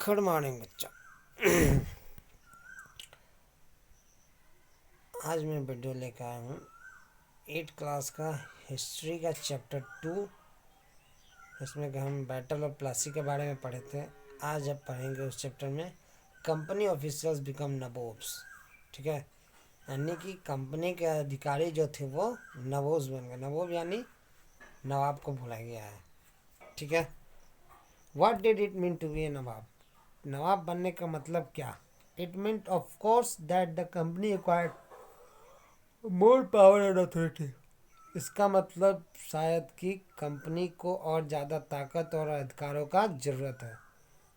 Good morning बच्चा। आज मैं वीडियो लेकर आया हूँ 8 क्लास का हिस्ट्री का चैप्टर 2। इसमें कि हम बैटल ऑफ प्लासी के बारे में पढ़े थे। आज अब पढ़ेंगे उस चैप्टर में कंपनी ऑफिसर्स बिकम नबोब्स। ठीक है, यानी कि कंपनी के अधिकारी जो थे वो नबोब्स बन गए। नबोब यानी नवाब को बुलाया गया है। ठीक है, what did it mean to be a nawab? Nawab बनने का मतलब क्या? It mean of course that the company acquired more power and authority. इसका मतलब शायद कि कंपनी को और ज़्यादा ताकत और अधिकारों का ज़रूरत है।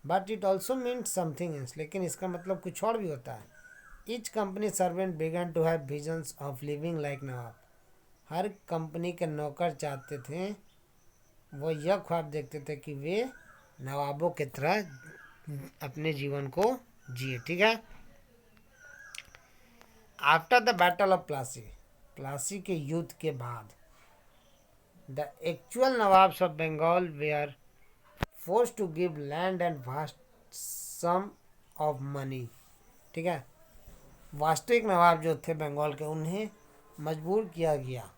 But it also means something else, लेकिन इसका मतलब कुछ और भी होता है। Each company servant began to have visions of living like nawab. हर कंपनी के नौकर चाहते थे, वो यह ख्वाब देखते थे कि वे नवाबों की तरह अपने जीवन को जिए। ठीक है, after the battle of Plassey, Plassey के युद्ध के बाद, the actual nawabs of Bengal were forced to give land and vast sum of money. ठीक है, वास्तविक नवाब जो थे बंगाल के, उन्हें मजबूर किया गया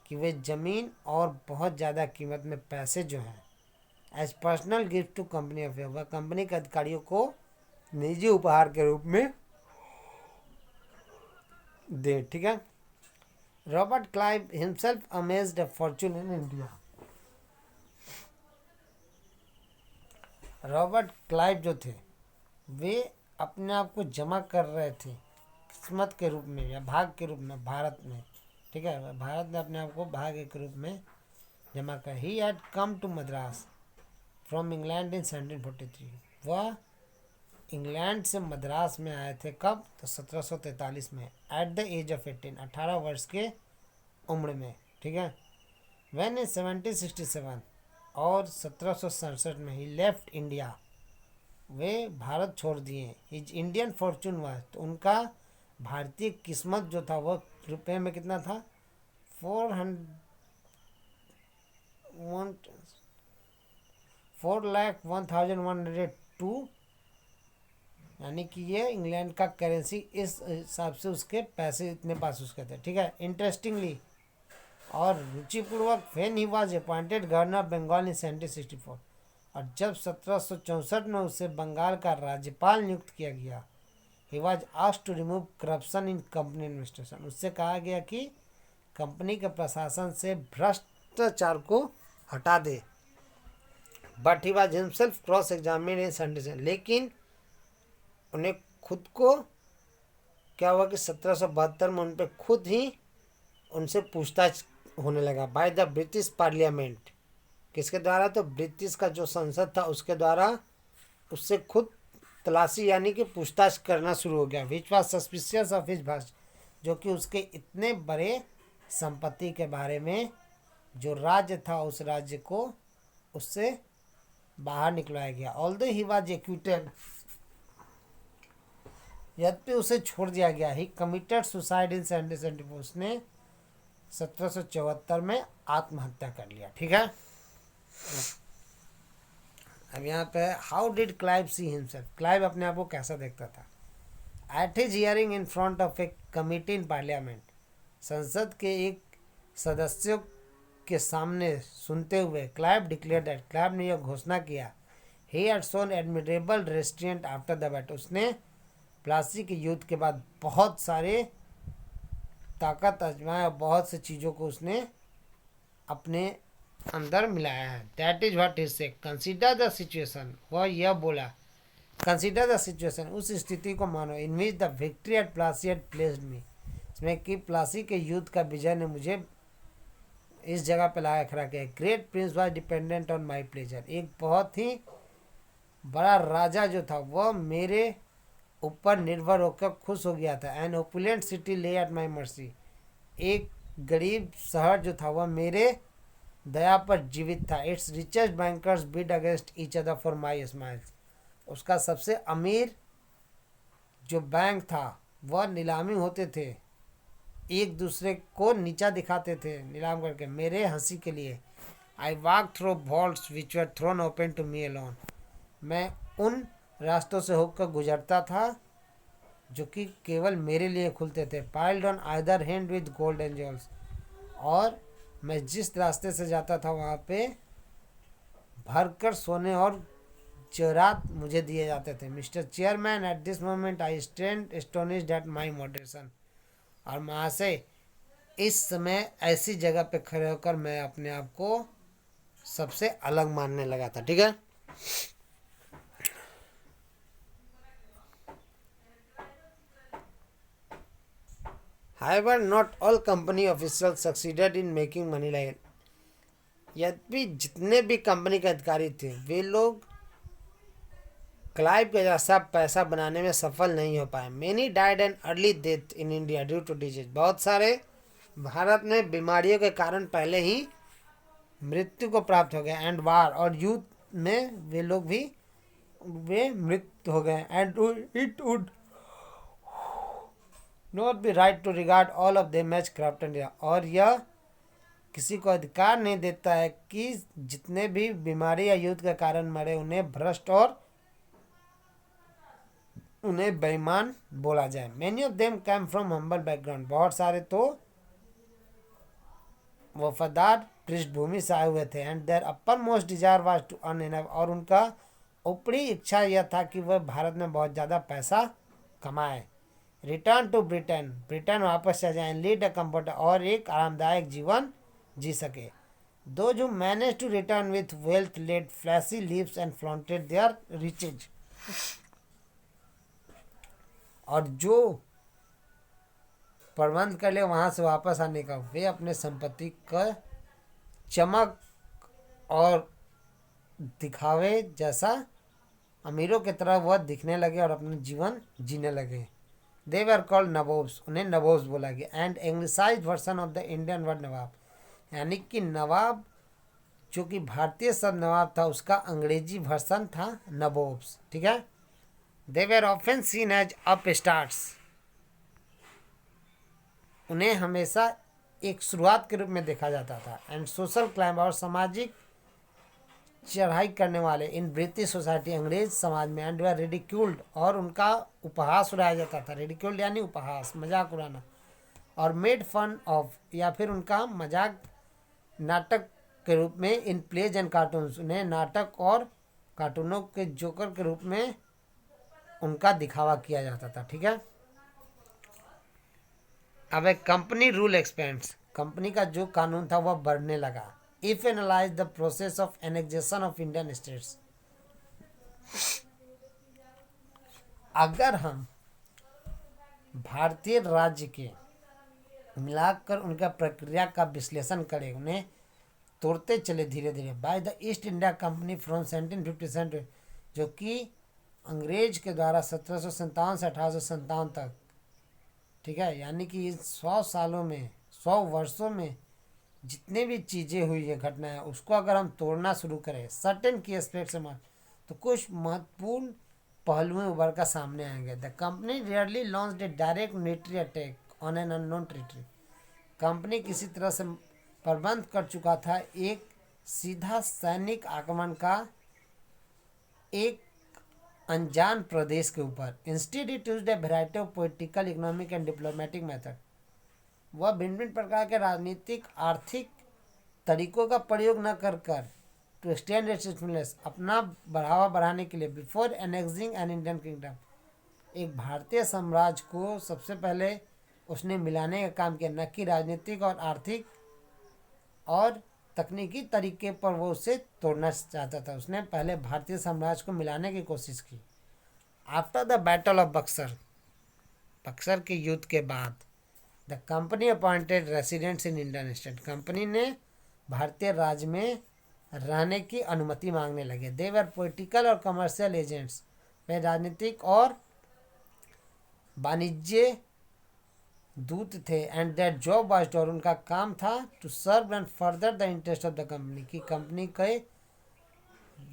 कि वे ज़मीन और बहुत ज़्यादा कीमत में पैसे जो हैं as personal gift to company of, वह कंपनी के अधिकारियों को निजी उपहार के रूप में दे। ठीक है, Robert Clive himself amazed a Fortune in India. Robert Clive जो थे वे अपने आप को जमा कर रहे थे किस्मत के रूप में या भाग के रूप में भारत में। ठीक है, भारत ने अपने आप को भाग्य के रूप में जमा कर। He had come to Madras from England in 1743। वह इंग्लैंड से मद्रास में आए थे कब? तो 1743 में। एट द एज ऑफ 18, 18 वर्ष के उम्र में। ठीक है, वैन इन 1767 और 1767 में ही लेफ्ट इंडिया, वे भारत छोड़ दिए। हिज इंडियन फॉर्चून वाज, तो उनका भारतीय किस्मत जो था वह रुपये में कितना था? 4,01,102, यानी कि ये इंग्लैंड का करेंसी, इस हिसाब से उसके पैसे इतने पास उसके थे। ठीक है, इंटरेस्टिंगली और रुचिपूर्वक, when he was appointed governor Bengal in 1764, और जब 1764 में उसे बंगाल का राज्यपाल नियुक्त किया गया, he was asked to remove corruption in company administration. उससे कहा गया कि कंपनी के प्रशासन से भ्रष्टाचार को हटा दे। But he was himself cross examined in 17, लेकिन उन्हें खुद को क्या हुआ कि 1772 में उन पर खुद ही उनसे पूछताछ होने लगा बाय द ब्रिटिश पार्लियामेंट। किसके द्वारा? तो ब्रिटिश का जो संसद था उसके द्वारा उससे खुद तलाशी यानी कि पूछताछ करना शुरू हो गया। Which was suspicious of his भाषा, जो कि उसके इतने बड़े संपत्ति के बारे में, जो राज्य था उस राज्य को उससे बाहर निकलवाया गया। ऑल्दो ही वॉज एक्यूटेड, यद्यपि उसे छोड़ दिया गया। ही कमिटेड सुसाइड इन 1774, उसने 1774 में आत्महत्या कर लिया। ठीक है, अब यहाँ पे how did Clive see himself, Clive अपने आप को कैसा देखता था? At his hearing in front of a committee in parliament, संसद के एक सदस्यों के सामने सुनते हुए, क्लाइव डिक्लेयर दैट, क्लाइव ने यह घोषणा किया, he had shown admirable restaurant after the battle, उसने प्लासी के युद्ध के बाद बहुत सारे ताकत आजमाया और बहुत सी चीज़ों को उसने अपने अंदर मिलाया है। दैट इज व्हाट इज से कंसीडर द सिचुएशन, वह यह बोला, कंसीडर द सिचुएशन, उस स्थिति को मानो, in which the victory at Plassey had placed me, इसमें कि प्लासी के युद्ध का विजय ने मुझे इस जगह पर लाया खड़ा किया। Great Prince was dependent on my pleasure, एक बहुत ही बड़ा राजा जो था वह मेरे ऊपर निर्भर होकर खुश हो गया था। एन ओपुलेंट सिटी ले एट माई मर्सी, एक गरीब शहर जो था वह मेरे दया पर जीवित था। It's richest bankers bid against each other for my smiles, उसका सबसे अमीर जो बैंक था वह नीलामी होते थे, एक दूसरे को नीचा दिखाते थे नीलाम करके मेरे हंसी के लिए। I walk through walls which were thrown open to me alone, मैं उन रास्तों से होकर गुजरता था जो कि केवल मेरे लिए खुलते थे, piled on either hand with gold and joules. और मैं जिस रास्ते से जाता था वहाँ पे भरकर सोने और जेवरात मुझे दिए जाते थे। Mister chairman, at this moment I stand astonished at my moderation. और महाशय, इस समय ऐसी जगह पे खड़े होकर मैं अपने आप को सबसे अलग मानने लगा था। ठीक है। However, not all company officials succeeded in making money like it. यद्यपि जितने भी कंपनी के अधिकारी थे वे लोग क्लाइव के जैसा पैसा बनाने में सफल नहीं हो पाए। Many died an early death in India due to disease. बहुत सारे भारत में बीमारियों के कारण पहले ही मृत्यु को प्राप्त हो गए। एंड वार, और युद्ध में वे मृत हो गए। And it would not be right to regard all of them as corrupt India. और यह किसी को अधिकार नहीं देता है कि जितने भी बीमारी या युद्ध के कारण मरे उन्हें भ्रष्ट और उन्हें बेईमान बोला जाए। Many of them came from humble background. बहुत सारे तो वफादार पृष्ठभूमि से आए हुए थे। And their uppermost desire was to earn enough. और उनका ऊपरी इच्छा यह था कि वह भारत में बहुत ज़्यादा पैसा कमाए। रिटर्न टू ब्रिटेन, ब्रिटेन वापस चले जाएं। लीड अ कंफर्ट, और एक आरामदायक जीवन जी सके। Those who managed to return with wealth led flashy lives and flaunted their riches. और जो प्रबंध कर ले वहाँ से वापस आने का, वे अपने संपत्ति का चमक और दिखावे जैसा अमीरों की तरह वह दिखने लगे और अपना जीवन जीने लगे। दे वर कॉल्ड नवाब्स, उन्हें नवाब्स बोला गया। And anglicised version of the Indian word nawab, यानी कि नवाब जो कि भारतीय शब्द नवाब था उसका अंग्रेजी वर्सन था नवाब्स। ठीक है। They were often seen as upstarts, उन्हें हमेशा एक शुरुआत के रूप में देखा जाता था। एंड सोशल क्लाइंबर, और सामाजिक चढ़ाई करने वाले इन ब्रिटिश सोसाइटी, अंग्रेज समाज में। एंड वे रिडिक्यूल्ड, और उनका उपहास उड़ाया जाता था। रिडिक्यूल्ड यानी उपहास, मजाक उड़ाना। और मेड फन ऑफ, या फिर उनका मजाक नाटक के रूप में। इन प्लेज एंड कार्टून्स, उन्हें नाटक और कार्टूनों के जोकर के रूप में उनका दिखावा किया जाता था। ठीक है। अब एक कंपनी रूल एक्सपेंड्स, कंपनी का जो कानून था वह बढ़ने लगा। If analyse the process of annexation of Indian states, अगर हम भारतीय राज्य के मिलाकर उनका प्रक्रिया का विश्लेषण करें, उन्हें तोड़ते चले धीरे धीरे। By the east India company from 1757, जो कि अंग्रेज के द्वारा 1757 से 1857 तक, ठीक है, यानी कि इन 100 सालों में, 100 वर्षों में जितने भी चीज़ें हुई है, घटनाएं, उसको अगर हम तोड़ना शुरू करें सर्टेन की एस्पेक्ट से, तो कुछ महत्वपूर्ण पहलुएं उभर कर सामने आएंगे। The company rarely launched A direct military attack on an unknown territory. Company किसी तरह से प्रबंध कर चुका था एक सीधा सैनिक आक्रमण का एक अनजान प्रदेश के ऊपर। Instead it used A variety of political, economic and diplomatic method. वह भिन्न भिन्न प्रकार के राजनीतिक, आर्थिक तरीकों का प्रयोग न कर टू एक्सटेंड इट्स इन्फ्लुएंस, अपना बढ़ावा बढ़ाने के लिए, before annexing an Indian kingdom, एक भारतीय साम्राज्य को सबसे पहले उसने मिलाने का काम किया, न कि राजनीतिक और आर्थिक और तकनीकी तरीके पर वो उसे तोड़ना चाहता था। उसने पहले भारतीय साम्राज्य को मिलाने की कोशिश की। After the battle of Buxar, Buxar के युद्ध के बाद, the company appointed residents in Indian state, company ने भारतीय राज्य में रहने की अनुमति मांगने लगे। दे वर पॉलिटिकल और कमर्शियल एजेंट्स, वे राजनीतिक और वाणिज्य दूत थे। एंड दैट जॉब वाज, और उनका काम था to serve and further the interest of the company, की कंपनी के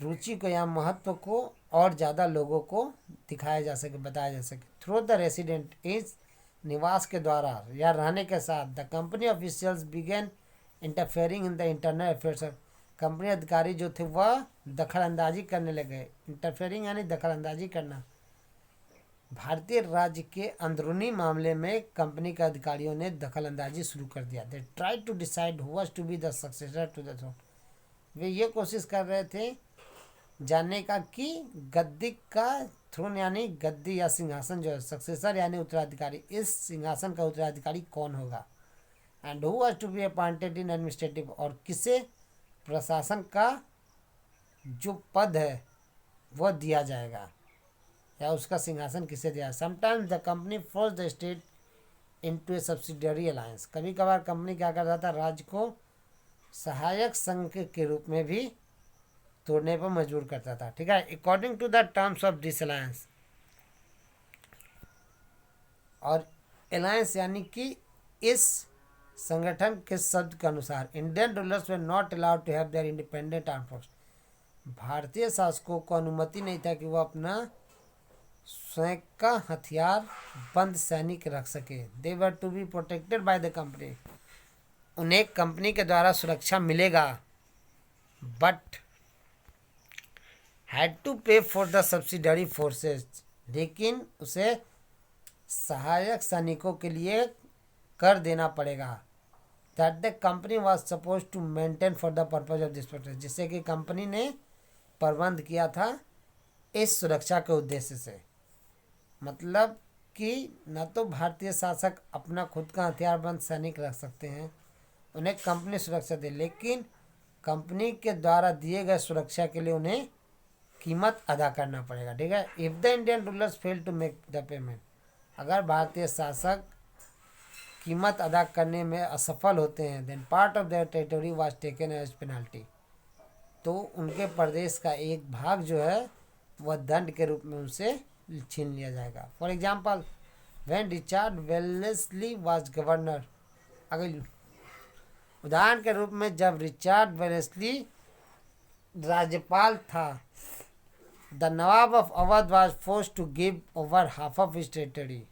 रुचि को या महत्व को और ज़्यादा लोगों को दिखाया जा सके, बताया जा सके। थ्रू द रेसिडेंट, इस निवास के द्वारा या रहने के साथ, the company officials began interfering in the internal affairs, company अधिकारी जो थे वह दखल अंदाजी करने लगे। इंटरफेयरिंग यानी दखल अंदाजी करना। भारतीय राज्य के अंदरूनी मामले में कंपनी के अधिकारियों ने दखल अंदाजी शुरू कर दिया। They try to decide who was to be the successor to the throne. वे ये कोशिश कर रहे थे जानने का कि गद्दी का थ्रोन यानी गद्दी या सिंहासन जो है, सक्सेसर यानी उत्तराधिकारी, इस सिंहासन का उत्तराधिकारी कौन होगा। And who was to be appointed in administrative, और किसे प्रशासन का जो पद है वह दिया जाएगा या उसका सिंहासन किसे दिया। Sometimes the company force the state into A subsidiary alliance. कभी कभार कंपनी क्या करता था, राज्य को सहायक संघ के रूप में भी तोड़ने पर मजबूर करता था। ठीक है, according to the terms of this alliance. और अलायंस यानी कि इस संगठन के शब्द के अनुसार Indian rulers were not allowed to have their independent arm force. भारतीय शासकों को अनुमति नहीं था कि वह अपना स्वयं का हथियार बंद सैनिक रख सके। They were to be protected by the company. उन्हें कंपनी के द्वारा सुरक्षा मिलेगा, but had to pay for the subsidiary forces. लेकिन उसे सहायक सैनिकों के लिए कर देना पड़ेगा। That the company was suppose to maintain for the purpose of this protection. जिससे कि कंपनी ने प्रबंध किया था इस सुरक्षा के उद्देश्य से। मतलब कि न तो भारतीय शासक अपना खुद का हथियारबंद सैनिक रख सकते हैं, उन्हें कंपनी सुरक्षा दे, लेकिन कंपनी के द्वारा दिए गए सुरक्षा के लिए उन्हें कीमत अदा करना पड़ेगा। ठीक है, if the Indian rulers fail to make the payment. अगर भारतीय शासक कीमत अदा करने में असफल होते हैं, then part of their territory was taken as penalty. तो उनके प्रदेश का एक भाग जो है वह दंड के रूप में उनसे छीन लिया जाएगा। For example, when Richard Wellesley was governor. अगर उदाहरण के रूप में जब रिचर्ड वेलेस्ली राज्यपाल था, the nawab of Awadh was forced to give over half of his territory.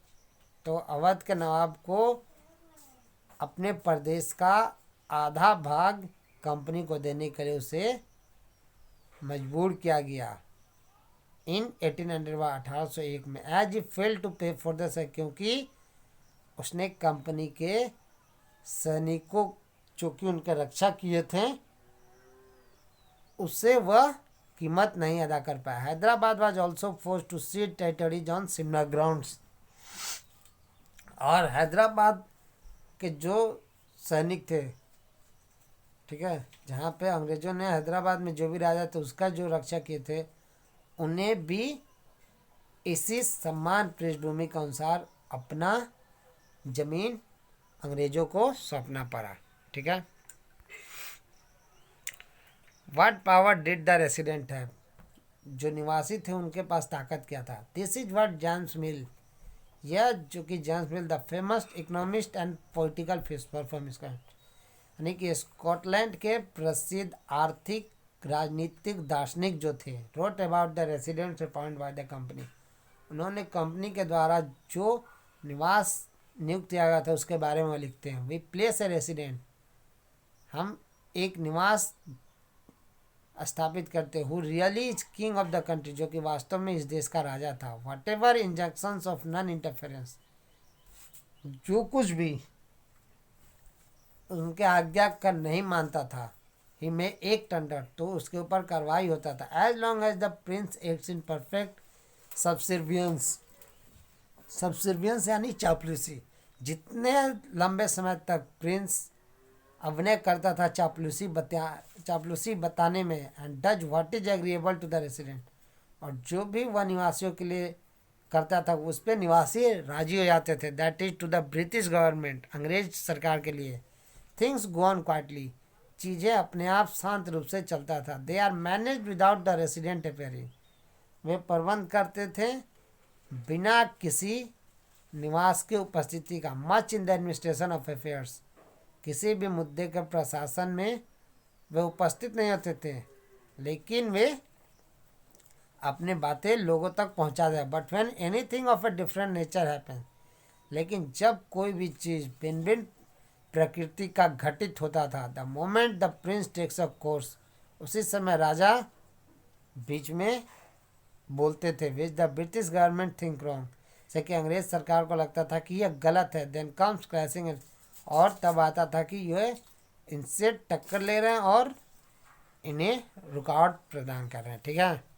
तो अवध के नवाब को अपने प्रदेश का आधा भाग कंपनी को देने के लिए उसे मजबूर किया गया इन 1801 में। As he fail to pay for the, क्योंकि उसने कंपनी के सैनिकों जो कि उनके रक्षा किए थे उससे वह कीमत नहीं अदा कर पाया। Hyderabad was also forced to cede territories on similar grounds. और हैदराबाद के जो सैनिक थे, ठीक है, जहाँ पे अंग्रेजों ने हैदराबाद में जो भी राजा थे उसका जो रक्षा किए थे, उन्हें भी इसी समान पृष्ठभूमि के अनुसार अपना जमीन अंग्रेजों को सौंपना पड़ा। ठीक है, what power did the resident है। जो निवासी थे उनके पास ताकत क्या था। दिस इज व्हाट जेम्स मिल, यह जो कि James mill the famous economist and political philosopher, यानी कि स्कॉटलैंड के प्रसिद्ध आर्थिक राजनीतिक दार्शनिक जो थे, wrote about the residents appointed by the company. उन्होंने कंपनी के द्वारा जो निवास नियुक्त किया गया था उसके बारे में लिखते हैं। वी प्लेस ए रेसिडेंट, हम एक निवास स्थापित करते, who really is king of the country, जो कि वास्तव में इस देश का राजा था। Whatever injunctions of non interference, जो कुछ भी उनके आज्ञा का नहीं मानता था, ही में एक टेंडर, तो उसके ऊपर कार्रवाई होता था। As long as the prince acts in perfect subservience. Subservience यानी चापलूसी। जितने लंबे समय तक प्रिंस अभिनय करता था चापलूसी बताने में, and does what is agreeable to the resident, और जो भी वह निवासियों के लिए करता था उस पर निवासी राजी हो जाते थे। That is to the British government, अंग्रेज सरकार के लिए। थिंग्स गो ऑन क्वाइटली, चीज़ें अपने आप शांत रूप से चलता था। They are manage without the resident appearing, वे प्रबंध करते थे बिना किसी निवास की उपस्थिति का। Much in the administration of affairs, किसी भी मुद्दे के प्रशासन में वे उपस्थित नहीं होते थे, लेकिन वे अपने बातें लोगों तक पहुंचा दे। But when anything of a different nature happen, लेकिन जब कोई भी चीज़ भिन्न भिन्न प्रकृति का घटित होता था, the moment the prince takes a course, उसी समय राजा बीच में बोलते थे, which the British government think wrong, से कि अंग्रेज सरकार को लगता था कि यह गलत है। देन कम्स क्रैशिंग, और तब आता था कि यह इनसे टक्कर ले रहे हैं और इन्हें रुकावट प्रदान कर रहे हैं। ठीक है।